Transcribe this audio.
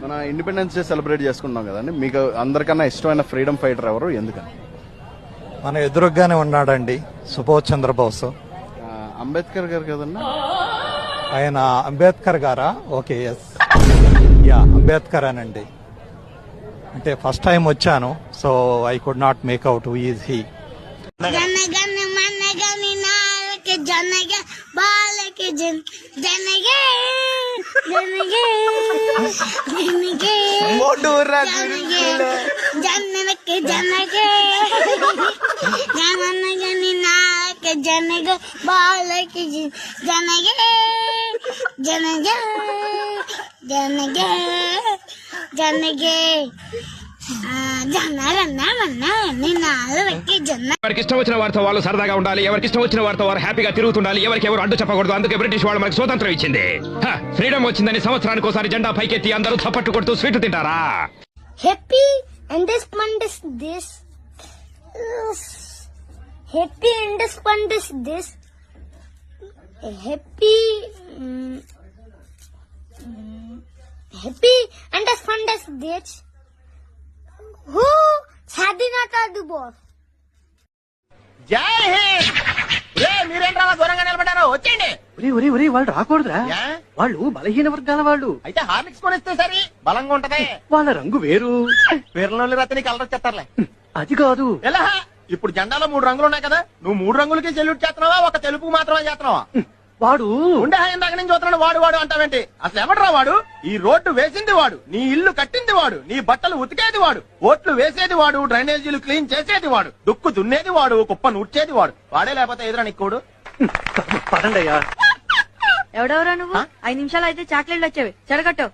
మన independence day celebrate చేసుకుంటాం కదండి, మీకు అందరికన్నా ఇష్టమైన ఫ్రీడమ్ ఫైటర్ ఎవరు, ఎందుకని? మన ఎదురుగానే ఉన్నాడండి సుభాష్ చంద్రబోస్. అంబేద్కర్ గారు కదండి. ఆయన అంబేద్కర్ గారా? ఓకే, ఎస్, యా అంబేద్కర్ అనండి. అంటే ఫస్ట్ టైం వచ్చాను, so I could not make out who is he. जनगे बाल के जनगे जनगे जनगे मोटूरा जनगे के जनगे जनगे नीना के जनगे बाल के जनगे जनगे जनगे जनगे ఎవరికి ఇష్టం వచ్చిన వారితో వాళ్ళు సరదాగా ఉండాలి, ఎవరికి ఇష్టం వచ్చిన వారితో వారు హ్యాపీగా తిరుగుతుండాలి, ఎవరికి ఎవరు అడ్డు చెప్పకూడదు. అందుకే బ్రిటిష్ వాళ్ళు మనకు స్వాతంత్రం ఇచ్చింది. ఫ్రీడమ్ వచ్చిందని సంవత్సరానికి ఒకసారి జెండా పైకెత్తి అందరూ చప్పట్టు కొడుతూ స్వీట్ తింటారా? Happy independence this happy independence this happy happy independence this who స్వాధీనత దివస్. జై హింద్. మీరేంట్రా దూరంగా నిలబడ్డారు? వచ్చేయండి. వాళ్ళు రాకూడదురా, వాళ్ళు బలహీన వర్గాల వాళ్ళు. అయితే హార్లిక్స్ కొనిస్తే సరి బలంగా ఉంటది. వాళ్ళ రంగు వేరు. వీరలోని రతని కలర్ వచ్చేస్తారులే. అది కాదు. ఎలా? ఇప్పుడు జెండాలో 3 రంగులు ఉన్నాయి కదా, నువ్వు 3 రంగులకి సెల్యూట్ చేస్తున్నావా, ఒక తెలుపు మాత్రమే చేస్తున్నావా? వాడు ఉండే ఇందాక నుంచి చూస్తున్నాడు. వాడు వాడు అంటావేంటి? అసలు ఎవడరా వాడు? ఈ రోడ్డు వేసింది వాడు, నీ ఇల్లు కట్టింది వాడు, నీ బట్టలు ఉతికేది వాడు, ఓట్లు వేసేది వాడు, డ్రైనేజీలు క్లీన్ చేసేది వాడు, దుక్కు దున్నేది వాడు, కుప్ప నూడ్చేది వాడు. వాడే లేకపోతే ఎదురా నీకోడు. పదండయ్యా. ఎవడెవరా నువ్వు? 5 నిమిషాలు అయితే చాక్లెట్లు వచ్చేవి. చెడగట్టు.